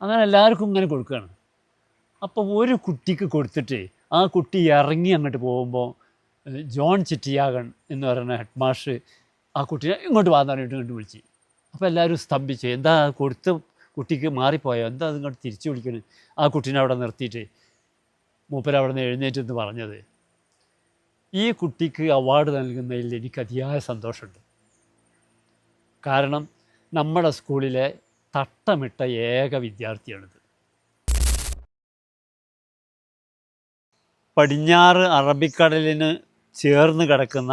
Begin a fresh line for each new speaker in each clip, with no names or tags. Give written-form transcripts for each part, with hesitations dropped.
അങ്ങനെ എല്ലാവർക്കും ഇങ്ങനെ കൊടുക്കുകയാണ്. അപ്പോൾ ഒരു കുട്ടിക്ക് കൊടുത്തിട്ട് ആ കുട്ടി ഇറങ്ങി അങ്ങോട്ട് പോകുമ്പോൾ ജോൺ ചിറ്റിയാകൺ എന്ന് പറയുന്ന ഹെഡ് മാഷ് ആ കുട്ടീനെ ഇങ്ങോട്ട് വാന്ന് പറഞ്ഞിട്ട് ഇങ്ങോട്ട് വിളിച്ച്. അപ്പോൾ എല്ലാവരും സ്തംഭിച്ചു. എന്താ കൊടുത്ത കുട്ടിക്ക് മാറിപ്പോയോ, എന്താ അത് ഇങ്ങോട്ട് തിരിച്ചു വിളിക്കുന്നത്? ആ കുട്ടീനെ അവിടെ നിർത്തിയിട്ട് മൂപ്പരവിടെ നിന്ന് എഴുന്നേറ്റെന്ന് പറഞ്ഞത്, ഈ കുട്ടിക്ക് അവാർഡ് നൽകുന്നതിൽ എനിക്ക് അതിയായ സന്തോഷമുണ്ട്. കാരണം നമ്മുടെ സ്കൂളിലെ തട്ടമിട്ട ഏക വിദ്യാർത്ഥിയാണിത്. പടിഞ്ഞാറ് അറബിക്കടലിന് ചേർന്ന് കിടക്കുന്ന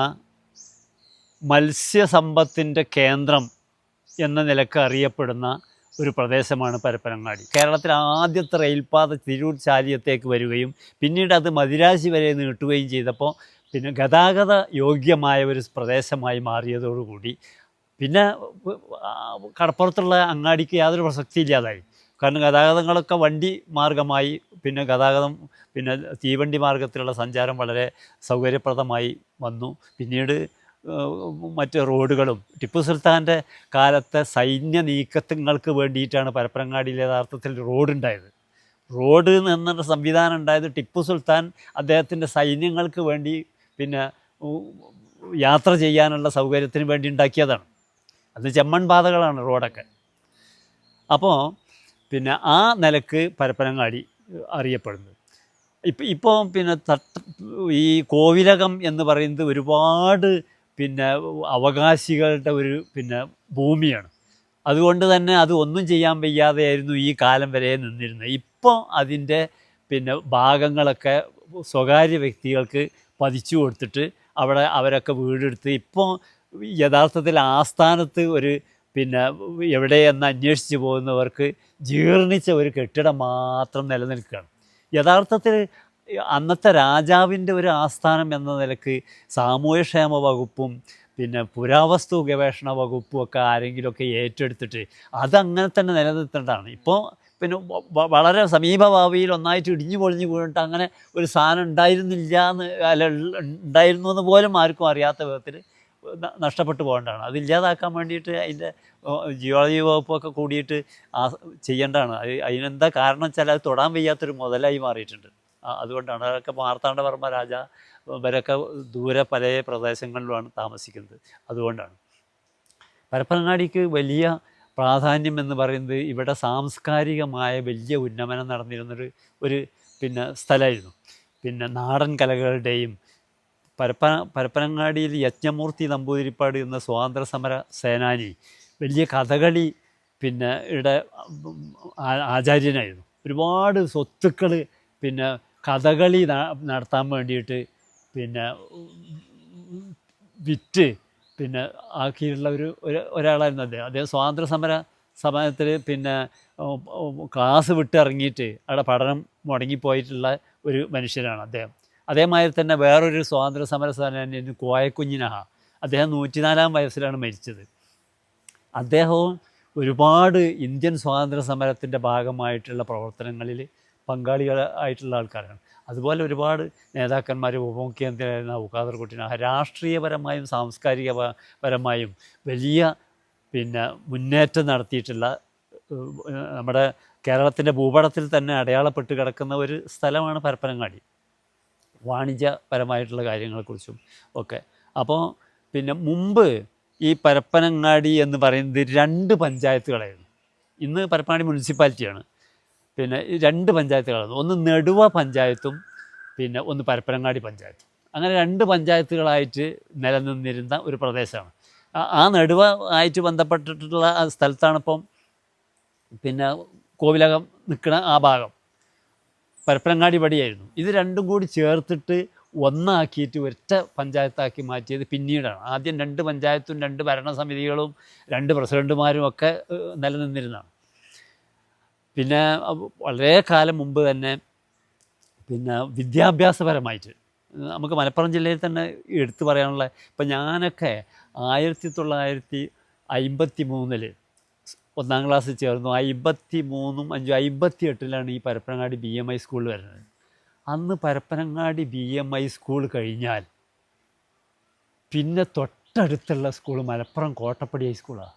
മത്സ്യസമ്പത്തിൻ്റെ കേന്ദ്രം എന്ന നിലക്ക് അറിയപ്പെടുന്ന ഒരു പ്രദേശമാണ് പരപ്പനങ്ങാടി. കേരളത്തിലെ ആദ്യത്തെ റെയിൽപാത തിരൂർ ചാലിയത്തേക്ക് വരികയും പിന്നീട് അത് മദിരാശി വരെ നീട്ടുകയും ചെയ്തപ്പോൾ പിന്നെ ഗതാഗത യോഗ്യമായ ഒരു പ്രദേശമായി മാറിയതോടുകൂടി പിന്നെ കടപ്പുറത്തുള്ള അങ്ങാടിക്ക് യാതൊരു പ്രസക്തിയില്ലാതായി. കാരണം ഗതാഗതങ്ങളൊക്കെ വണ്ടി മാർഗമായി. പിന്നെ ഗതാഗതം പിന്നെ തീവണ്ടി മാർഗത്തിലുള്ള സഞ്ചാരം വളരെ സൗകര്യപ്രദമായി വന്നു. പിന്നീട് മറ്റ് റോഡുകളും ടിപ്പു സുൽത്താൻ്റെ കാലത്തെ സൈന്യ നീക്കങ്ങൾക്ക് വേണ്ടിയിട്ടാണ് പരപ്പനങ്ങാടിയിൽ യഥാർത്ഥത്തിൽ റോഡുണ്ടായത്. റോഡ് എന്ന സംവിധാനം ഉണ്ടായത് ടിപ്പു സുൽത്താൻ അദ്ദേഹത്തിൻ്റെ സൈന്യങ്ങൾക്ക് വേണ്ടി പിന്നെ യാത്ര ചെയ്യാനുള്ള സൗകര്യത്തിന് വേണ്ടി ഉണ്ടാക്കിയതാണ്. അത് ചെമ്മൺ പാതകളാണ് റോഡൊക്കെ. അപ്പോൾ പിന്നെ ആ നിലക്ക് പരപ്പനങ്ങാടി അറിയപ്പെടുന്നത്. ഇപ്പോൾ പിന്നെ ഈ കോവിലകം എന്ന് പറയുന്നത് ഒരുപാട് പിന്നെ അവകാശികളുടെ ഒരു പിന്നെ ഭൂമിയാണ്. അതുകൊണ്ട് തന്നെ അത് ഒന്നും ചെയ്യാൻ വയ്യാതെയായിരുന്നു ഈ കാലം വരെ നിന്നിരുന്നത്. ഇപ്പോൾ അതിൻ്റെ പിന്നെ ഭാഗങ്ങളൊക്കെ സ്വകാര്യ വ്യക്തികൾക്ക് പതിച്ചു കൊടുത്തിട്ട് അവിടെ അവരൊക്കെ വീടെടുത്ത് ഇപ്പോൾ യഥാർത്ഥത്തിൽ ആസ്ഥാനത്ത് ഒരു പിന്നെ എവിടെയെന്ന് അന്വേഷിച്ച് പോകുന്നവർക്ക് ജീർണിച്ച ഒരു കെട്ടിടം മാത്രം നിലനിൽക്കുകയാണ്. യഥാർത്ഥത്തിൽ അന്നത്തെ രാജാവിൻ്റെ ഒരു ആസ്ഥാനം എന്ന നിലക്ക് സാമൂഹ്യക്ഷേമ വകുപ്പും പിന്നെ പുരാവസ്തു ഗവേഷണ വകുപ്പും ഒക്കെ ആരെങ്കിലുമൊക്കെ ഏറ്റെടുത്തിട്ട് അതങ്ങനെ തന്നെ നിലനിർത്തേണ്ടതാണ്. ഇപ്പോൾ പിന്നെ വളരെ സമീപഭാവിയിൽ ഒന്നായിട്ട് ഇടിഞ്ഞു പൊളിഞ്ഞ് വീണിട്ട് അങ്ങനെ ഒരു സാധനം ഉണ്ടായിരുന്നില്ല എന്ന് അല്ല ഉണ്ടായിരുന്നു എന്ന് പോലും ആർക്കും അറിയാത്ത വിധത്തിൽ നഷ്ടപ്പെട്ടു പോകേണ്ടതാണ്. അതില്ലാതാക്കാൻ വേണ്ടിയിട്ട് അതിൻ്റെ ജിയോളജി വകുപ്പൊക്കെ കൂടിയിട്ട് ചെയ്യേണ്ടതാണ്. അതിനെന്താ കാരണം വെച്ചാൽ അത് തൊടാൻ വയ്യാത്തൊരു മുതലായി മാറിയിട്ടുണ്ട്. അതുകൊണ്ടാണ് അതൊക്കെ മാർത്താണ്ഡവർമ്മ രാജ ഇവരൊക്കെ ദൂരെ പല പ്രദേശങ്ങളിലുമാണ് താമസിക്കുന്നത്. അതുകൊണ്ടാണ് പരപ്പനങ്ങാടിക്ക് വലിയ പ്രാധാന്യം എന്ന് പറയുന്നത് ഇവിടെ സാംസ്കാരികമായ വലിയ ഉന്നമനം നടന്നിരുന്നൊരു പിന്നെ സ്ഥലമായിരുന്നു. പിന്നെ നാടൻ കലകളുടെയും പരപ്പനങ്ങാടിയിൽ യജ്ഞമൂർത്തി നമ്പൂതിരിപ്പാട് എന്ന സ്വാതന്ത്ര്യ സമര സേനാനി വലിയ കഥകളി പിന്നെ ഇവിടെ ആചാര്യനായിരുന്നു. ഒരുപാട് സ്വത്തുക്കൾ പിന്നെ കഥകളി നടത്താൻ വേണ്ടിയിട്ട് പിന്നെ വിറ്റ് പിന്നെ ആക്കിയിട്ടുള്ള ഒരാളായിരുന്നു അദ്ദേഹം സ്വാതന്ത്ര്യ സമര സമയത്തിൽ പിന്നെ ക്ലാസ് വിട്ടിറങ്ങിയിട്ട് അവിടെ പഠനം മുടങ്ങിപ്പോയിട്ടുള്ള ഒരു മനുഷ്യനാണ് അദ്ദേഹം. അതേമാതിരി തന്നെ വേറൊരു സ്വാതന്ത്ര്യ സമര സേനാനി കോയക്കുഞ്ഞിനഹ, അദ്ദേഹം 104-ാം വയസ്സിലാണ് മരിച്ചത്. അദ്ദേഹവും ഒരുപാട് ഇന്ത്യൻ സ്വാതന്ത്ര്യ സമരത്തിൻ്റെ ഭാഗമായിട്ടുള്ള പ്രവർത്തനങ്ങളിൽ പങ്കാളികളായിട്ടുള്ള ആൾക്കാരാണ്. അതുപോലെ ഒരുപാട് നേതാക്കന്മാർ ഉപമുഖ്യമന്ത്രിയായിരുന്ന ഖാദർ കുട്ടി രാഷ്ട്രീയപരമായും സാംസ്കാരികപരമായും വലിയ പിന്നെ മുന്നേറ്റം നടത്തിയിട്ടുള്ള നമ്മുടെ കേരളത്തിൻ്റെ ഭൂപടത്തിൽ തന്നെ അടയാളപ്പെട്ട് കിടക്കുന്ന ഒരു സ്ഥലമാണ് പരപ്പനങ്ങാടി, വാണിജ്യപരമായിട്ടുള്ള കാര്യങ്ങളെക്കുറിച്ചും ഒക്കെ. അപ്പോൾ പിന്നെ മുമ്പ് ഈ പരപ്പനങ്ങാടി എന്ന് പറയുന്നത് 2 പഞ്ചായത്തുകളായിരുന്നു. ഇന്ന് പരപ്പനങ്ങാടി മുനിസിപ്പാലിറ്റിയാണ്. പിന്നെ 2 പഞ്ചായത്തുകളാണ്. ഒന്ന് നെടുവ പഞ്ചായത്തും പിന്നെ ഒന്ന് പരപ്പനങ്ങാടി പഞ്ചായത്തും. അങ്ങനെ 2 പഞ്ചായത്തുകളായിട്ട് നിലനിന്നിരുന്ന ഒരു പ്രദേശമാണ്. ആ നെടുവ ആയിട്ട് ബന്ധപ്പെട്ടിട്ടുള്ള സ്ഥലത്താണിപ്പം പിന്നെ കോവിലകം നിൽക്കുന്ന ആ ഭാഗം. പരപ്പനങ്ങാടി പടിയായിരുന്നു. ഇത് രണ്ടും കൂടി ചേർത്തിട്ട് ഒന്നാക്കിയിട്ട് ഒറ്റ പഞ്ചായത്താക്കി മാറ്റിയത് പിന്നീടാണ്. ആദ്യം 2 പഞ്ചായത്തും 2 ഭരണസമിതികളും 2 പ്രസിഡന്റുമാരും ഒക്കെ നിലനിന്നിരുന്നതാണ്. പിന്നെ വളരെ കാലം മുമ്പ് തന്നെ പിന്നെ വിദ്യാഭ്യാസപരമായിട്ട് നമുക്ക് മലപ്പുറം ജില്ലയിൽ തന്നെ എടുത്തു പറയാനുള്ള, ഇപ്പം ഞാനൊക്കെ 1953 1-ാം ക്ലാസ്സിൽ ചേർന്നു. 53, 5, 58 ഈ പരപ്പനങ്ങാടി BMI സ്കൂളിൽ വരുന്നത്. അന്ന് പരപ്പനങ്ങാടി BMI സ്കൂൾ കഴിഞ്ഞാൽ പിന്നെ തൊട്ടടുത്തുള്ള സ്കൂൾ മലപ്പുറം കോട്ടപ്പടി ഹൈസ്കൂളാണ്.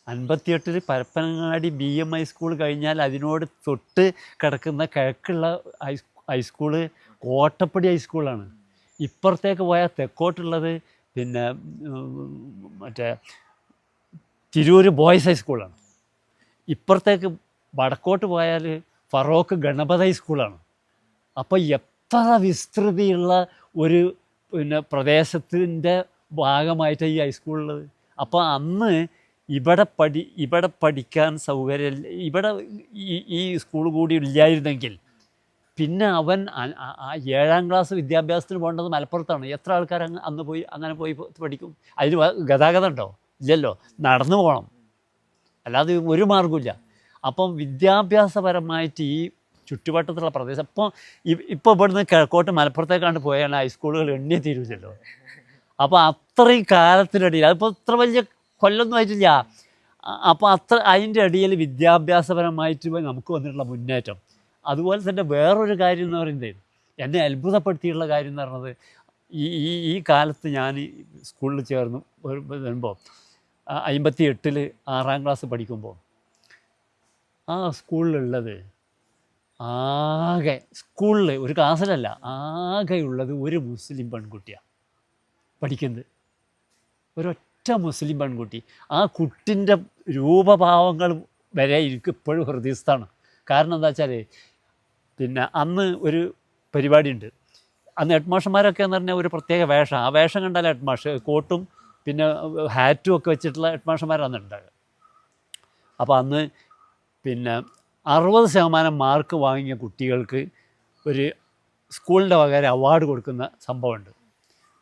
58 പരപ്പനങ്ങാടി BM ഹൈസ്കൂൾ കഴിഞ്ഞാൽ അതിനോട് തൊട്ട് കിടക്കുന്ന കിഴക്കുള്ള ഹൈസ്കൂള് കോട്ടപ്പടി ഹൈസ്കൂളാണ്. ഇപ്പുറത്തേക്ക് പോയാൽ തെക്കോട്ടുള്ളത് പിന്നെ മറ്റേ തിരൂർ ബോയ്സ് ഹൈസ്കൂളാണ്. ഇപ്പുറത്തേക്ക് വടക്കോട്ട് പോയാൽ ഫറോക്ക് ഗണപതി ഹൈസ്കൂളാണ്. അപ്പോൾ എത്ര വിസ്തൃതിയുള്ള ഒരു പിന്നെ പ്രദേശത്തിൻ്റെ ഭാഗമായിട്ട് ഈ ഹൈസ്കൂളുള്ളത്. അപ്പോൾ അന്ന് ഇവിടെ പഠിക്കാൻ സൗകര്യം, ഇവിടെ ഈ സ്കൂൾ കൂടി ഇല്ലായിരുന്നെങ്കിൽ പിന്നെ അവൻ 7ാം ക്ലാസ് വിദ്യാഭ്യാസത്തിന് പോകേണ്ടത് മലപ്പുറത്താണ്. എത്ര ആൾക്കാർ അന്ന് പോയി അങ്ങനെ പോയി പഠിക്കും? അതിന് ഗതാഗതം ഉണ്ടോ? ഇല്ലല്ലോ, നടന്നു പോകണം, അല്ലാതെ ഒരു മാർഗ്ഗമില്ല. അപ്പം വിദ്യാഭ്യാസപരമായിട്ട് ഈ ചുറ്റുവട്ടത്തുള്ള പ്രദേശം ഇപ്പോൾ ഇവിടുന്ന് കിഴക്കോട്ട് മലപ്പുറത്തേക്കാണ്ട് പോയാൽ ഹൈസ്കൂളുകൾ എണ്ണി തീരുമല്ലോ. അപ്പോൾ അത്രയും കാലത്തിനിടയിൽ, അതിപ്പോൾ ഇത്ര വലിയ കൊല്ലൊന്നും ആയിട്ടില്ല. അപ്പോൾ അതിൻ്റെ ഇടയിൽ വിദ്യാഭ്യാസപരമായിട്ട് നമുക്ക് വന്നിട്ടുള്ള മുന്നേറ്റം. അതുപോലെ തന്നെ വേറൊരു കാര്യം എന്ന് പറയുന്നത്, എന്നെ അത്ഭുതപ്പെടുത്തിയിട്ടുള്ള കാര്യം എന്ന് പറയുന്നത്, ഈ കാലത്ത് ഞാൻ സ്കൂളിൽ ചേർന്നു വരുമ്പോൾ 58 6ാം ക്ലാസ് പഠിക്കുമ്പോൾ ആ സ്കൂളിലുള്ളത് ആകെ, സ്കൂളിൽ ഒരു ക്ലാസ്സിലല്ല, ആകെയുള്ളത് ഒരു മുസ്ലിം പെൺകുട്ടിയാണ് പഠിക്കുന്നത്. ഒരൊറ്റ മുസ്ലിം പെൺകുട്ടി. ആ കുട്ടിൻ്റെ രൂപഭാവങ്ങൾ വരെ എനിക്ക് ഇപ്പോഴും ഹൃദയസ്ഥാണ്. കാരണം എന്താ വെച്ചാൽ, പിന്നെ അന്ന് ഒരു പരിപാടിയുണ്ട്. അന്ന് ഹെഡ് മാഷന്മാരൊക്കെ എന്ന് പറഞ്ഞാൽ ഒരു പ്രത്യേക വേഷം, ആ വേഷം കണ്ടാൽ ഹെഡ് മാഷ് കോട്ടും പിന്നെ ഹാറ്റും ഒക്കെ വെച്ചിട്ടുള്ള ഹെഡ് മാഷന്മാരാണ് ഉണ്ടാകുക. അപ്പോൾ അന്ന് പിന്നെ 60% മാർക്ക് വാങ്ങിയ കുട്ടികൾക്ക് ഒരു സ്കൂളിൻ്റെ വക അവാർഡ് കൊടുക്കുന്ന സംഭവമുണ്ട്.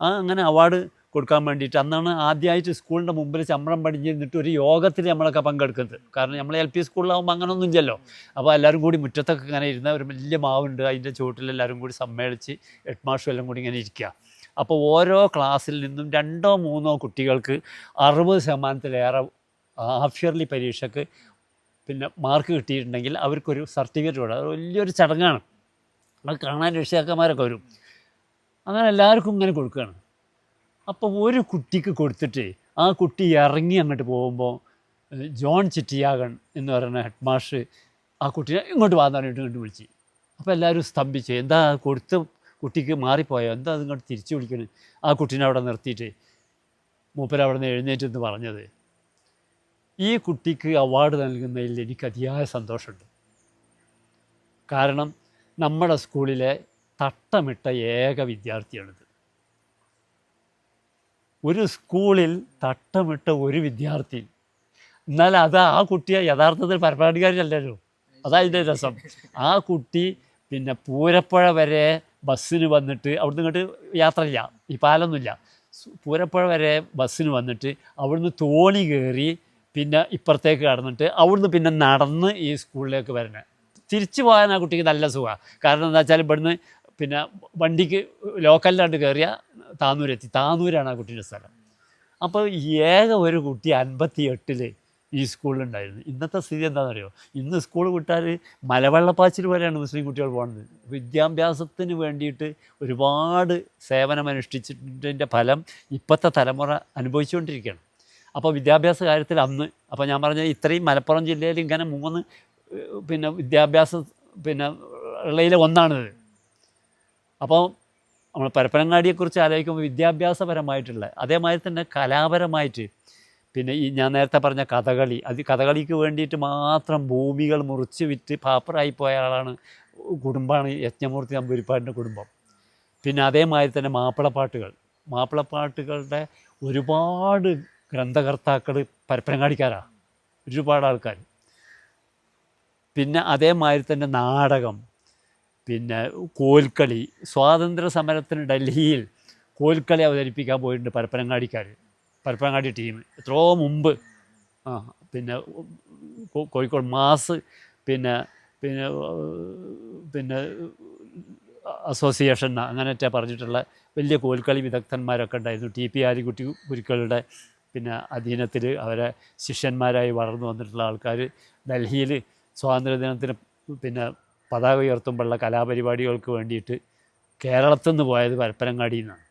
അങ്ങനെ അവാർഡ് കൊടുക്കാൻ വേണ്ടിയിട്ട് അന്നാണ് ആദ്യമായിട്ട് സ്കൂളിൻ്റെ മുമ്പിൽ ചമ്രം പടിഞ്ഞിരുന്നിട്ട് ഒരു യോഗത്തിൽ നമ്മളൊക്കെ പങ്കെടുക്കുന്നത്. കാരണം നമ്മൾ LP സ്കൂളിലാവുമ്പോൾ അങ്ങനെയൊന്നും ഇല്ലല്ലോ. അപ്പോൾ എല്ലാവരും കൂടി മുറ്റത്തൊക്കെ ഇങ്ങനെ ഇരുന്ന ഒരു വലിയ മാവുണ്ട്, അതിൻ്റെ ചുവട്ടിൽ എല്ലാവരും കൂടി സമ്മേളിച്ച് ഹെഡ് മാഷും എല്ലാം കൂടി ഇങ്ങനെ ഇരിക്കുക. അപ്പോൾ ഓരോ ക്ലാസ്സിൽ നിന്നും 2 or 3 കുട്ടികൾക്ക് 60%-ലേറെ ഹാഫ് ഇയർലി പരീക്ഷയ്ക്ക് പിന്നെ മാർക്ക് കിട്ടിയിട്ടുണ്ടെങ്കിൽ അവർക്കൊരു സർട്ടിഫിക്കറ്റ് കൊടുക്കും. അത് വലിയൊരു ചടങ്ങാണ്. അത് കാണാൻ രക്ഷിതാക്കന്മാരൊക്കെ വരും. അങ്ങനെ എല്ലാവർക്കും ഇങ്ങനെ കൊടുക്കുകയാണ്. അപ്പോൾ ഒരു കുട്ടിക്ക് കൊടുത്തിട്ട് ആ കുട്ടി ഇറങ്ങി അങ്ങോട്ട് പോകുമ്പോൾ ജോൺ ചിറ്റിയാകൺ എന്ന് പറയുന്ന ഹെഡ് മാഷ് ആ കുട്ടീനെ ഇങ്ങോട്ട് വാന്ന് പറഞ്ഞിട്ട് ഇങ്ങോട്ട് വിളിച്ച്. അപ്പോൾ എല്ലാവരും സ്തംഭിച്ച്, എന്താ കൊടുത്ത കുട്ടിക്ക് മാറിപ്പോയോ, എന്താ അതിങ്ങോട്ട് തിരിച്ചു വിളിക്കുന്നത്? ആ കുട്ടീനെ അവിടെ നിർത്തിയിട്ട് മൂപ്പര് നിന്ന് എഴുന്നേറ്റെന്ന് പറഞ്ഞത്, ഈ കുട്ടിക്ക് അവാർഡ് നൽകുന്നതിൽ എനിക്ക് അതിയായ സന്തോഷമുണ്ട്. കാരണം നമ്മുടെ സ്കൂളിലെ തട്ടമിട്ട ഏക വിദ്യാർത്ഥിയാണിത്. ഒരു സ്കൂളിൽ തട്ടമിട്ട ഒരു വിദ്യാർത്ഥി. എന്നാൽ ആ കുട്ടിയെ യഥാർത്ഥത്തിൽ പരപ്പനങ്ങാടിക്കാരല്ലല്ലോ, അതതിൻ്റെ രസം. ആ കുട്ടി പിന്നെ പൂരപ്പുഴ വരെ ബസ്സിന് വന്നിട്ട്, അവിടുന്ന് ഇങ്ങോട്ട് യാത്രയില്ല, ഈ പാലൊന്നുമില്ല, പൂരപ്പുഴ വരെ ബസ്സിന് വന്നിട്ട് അവിടുന്ന് തോണി കയറി പിന്നെ ഇപ്പുറത്തേക്ക് കടന്നിട്ട് അവിടുന്ന് പിന്നെ നടന്ന് ഈ സ്കൂളിലേക്ക് വരണേ. തിരിച്ചു പോകാൻ ആ കുട്ടിക്ക് നല്ല സുഖമാണ്. കാരണം എന്താ വെച്ചാൽ ഇവിടുന്ന് പിന്നെ വണ്ടിക്ക് ലോക്കലിലാണ്ട് കയറിയാൽ താന്നൂരെത്തി. താന്നൂരാണ് ആ കുട്ടീൻ്റെ സ്ഥലം. അപ്പോൾ ഏക ഒരു കുട്ടി 58 ഈ സ്കൂളിലുണ്ടായിരുന്നു. ഇന്നത്തെ സ്ഥിതി എന്താണെന്നറിയോ? ഇന്ന് സ്കൂൾ വിട്ടാൽ മലവെള്ളപ്പാച്ചിൽ പോലെയാണ് മുസ്ലിം കുട്ടികൾ പോകുന്നത്. വിദ്യാഭ്യാസത്തിന് വേണ്ടിയിട്ട് ഒരുപാട് സേവനമനുഷ്ഠിച്ചിട്ടിൻ്റെ ഫലം ഇപ്പോഴത്തെ തലമുറ അനുഭവിച്ചുകൊണ്ടിരിക്കുകയാണ്. അപ്പോൾ വിദ്യാഭ്യാസ കാര്യത്തിൽ അന്ന്, അപ്പോൾ ഞാൻ പറഞ്ഞ ഇത്രയും മലപ്പുറം ജില്ലയിൽ ഇങ്ങനെ 3 പിന്നെ വിദ്യാഭ്യാസ പിന്നെ ഉള്ളതിൽ ഒന്നാണിത്. അപ്പോൾ നമ്മൾ പരപ്പനങ്ങാടിയെക്കുറിച്ച് ആലോചിക്കുമ്പോൾ വിദ്യാഭ്യാസപരമായിട്ടുള്ള, അതേമാതിരി തന്നെ കലാപരമായിട്ട്, പിന്നെ ഈ ഞാൻ നേരത്തെ പറഞ്ഞ കഥകളി, കഥകളിക്ക് വേണ്ടിയിട്ട് മാത്രം ഭൂമികൾ മുറിച്ച് വിറ്റ് പാപ്പറായിപ്പോയ ആളാണ് കുടുംബമാണ് യജ്ഞമൂർത്തി നമ്പൂതിരിപ്പാടിൻ്റെ കുടുംബം. പിന്നെ അതേമാതിരി തന്നെ മാപ്പിളപ്പാട്ടുകളുടെ ഒരുപാട് ഗ്രന്ഥകർത്താക്കൾ പരപ്പനങ്ങാടിക്കാരാണ്, ഒരുപാട് ആൾക്കാർ. പിന്നെ അതേമാതിരി തന്നെ നാടകം, പിന്നെ കോൽക്കളി. സ്വാതന്ത്ര്യ സമരത്തിന് ഡൽഹിയിൽ കോൽക്കളി അവതരിപ്പിക്കാൻ പോയിട്ടുണ്ട് പരപ്പനങ്ങാടി ടീം എത്രയോ മുമ്പ്. പിന്നെ കോഴിക്കോട് മാസ് പിന്നെ പിന്നെ പിന്നെ അസോസിയേഷൻ അങ്ങനെയൊക്കെ പറഞ്ഞിട്ടുള്ള വലിയ കോൽക്കളി വിദഗ്ധന്മാരൊക്കെ ഉണ്ടായിരുന്നു. TP ആലിക്കുട്ടി ഗുരുക്കളുടെ പിന്നെ അധീനത്തിൽ അവരെ ശിഷ്യന്മാരായി വളർന്നു വന്നിട്ടുള്ള ആൾക്കാർ ഡൽഹിയിൽ സ്വാതന്ത്ര്യദിനത്തിന് പിന്നെ പതാക ഉയർത്തുമ്പോഴുള്ള കലാപരിപാടികൾക്ക് വേണ്ടിയിട്ട് കേരളത്തിൽ നിന്ന് പോയത് പരപ്പനങ്ങാടിയിൽ നിന്നാണ്.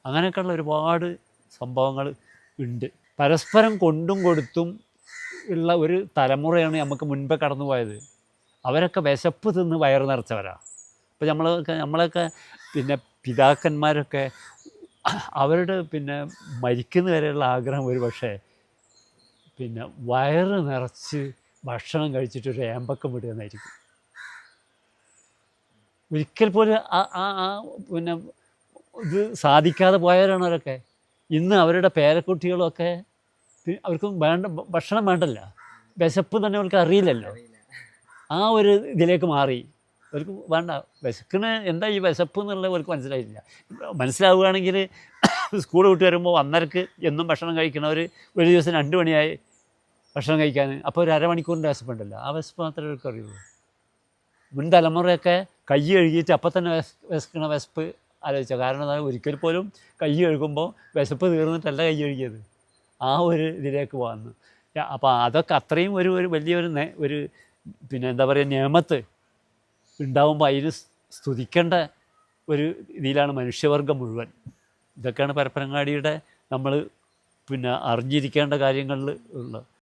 അങ്ങനെയൊക്കെയുള്ള ഒരുപാട് സംഭവങ്ങൾ ഉണ്ട്. പരസ്പരം കൊണ്ടും കൊടുത്തും ഉള്ള ഒരു തലമുറയാണ് നമുക്ക് മുൻപേ കടന്നു പോയത്. അവരൊക്കെ വിശപ്പ് തിന്ന് വയറ് നിറച്ചവരാണ്. ഇപ്പോൾ നമ്മളൊക്കെ പിന്നെ പിതാക്കന്മാരൊക്കെ അവരുടെ പിന്നെ മരിക്കുന്ന വരെയുള്ള ആഗ്രഹം ഒരു പക്ഷേ പിന്നെ വയറ് നിറച്ച് ഭക്ഷണം കഴിച്ചിട്ട് ഒരു ഏമ്പക്കം വിടുക എന്നായിരിക്കും. ഒരിക്കൽ പോലും പിന്നെ ഇത് സാധിക്കാതെ പോയവരാണ് അവരൊക്കെ. ഇന്ന് അവരുടെ പേരക്കുട്ടികളൊക്കെ അവർക്കും ഭക്ഷണം വേണ്ടല്ല, വിശപ്പ് തന്നെ അവർക്ക് അറിയില്ലല്ലോ. ആ ഒരു ഇതിലേക്ക് മാറി. അവർക്ക് വേണ്ട, വിശക്കിന് എന്താ ഈ വിശപ്പ് എന്നുള്ളത് അവർക്ക് മനസ്സിലായില്ല. മനസ്സിലാവുകയാണെങ്കിൽ സ്കൂൾ വിട്ട് വരുമ്പോൾ 1:30 എന്നും ഭക്ഷണം കഴിക്കുന്നവർ ഒരു ദിവസം 2 മണിയായി ഭക്ഷണം കഴിക്കാൻ, അപ്പോൾ ഒരു അരമണിക്കൂറിൻ്റെ വിശപ്പുണ്ടല്ലോ, ആ വിശപ്പ് മാത്രമേ അവർക്ക് അറിയുള്ളൂ. മുൻ തലമുറയൊക്കെ കൈ കഴുകിയിട്ട് അപ്പം തന്നെ വിശക്കണ വിശപ്പ് ആലോചിച്ചോ. കാരണം എന്നാൽ ഒരിക്കൽ പോലും കൈ കഴുകുമ്പോൾ വിശപ്പ് തീർന്നിട്ടല്ല കൈ കഴുകിയത്. ആ ഒരു ഇതിലേക്ക് വന്നു. അപ്പോൾ അതൊക്കെ അത്രയും ഒരു വലിയൊരു പിന്നെ എന്താ പറയുക, നിയമത്ത് ഉണ്ടാകുമ്പോൾ അതിന് സ്തുതിക്കേണ്ട ഒരു ഇതിലാണ് മനുഷ്യവർഗം മുഴുവൻ. ഇതൊക്കെയാണ് പരപ്പനങ്ങാടിയുടെ നമ്മൾ പിന്നെ അറിഞ്ഞിരിക്കേണ്ട കാര്യങ്ങളിൽ ഉള്ളത്.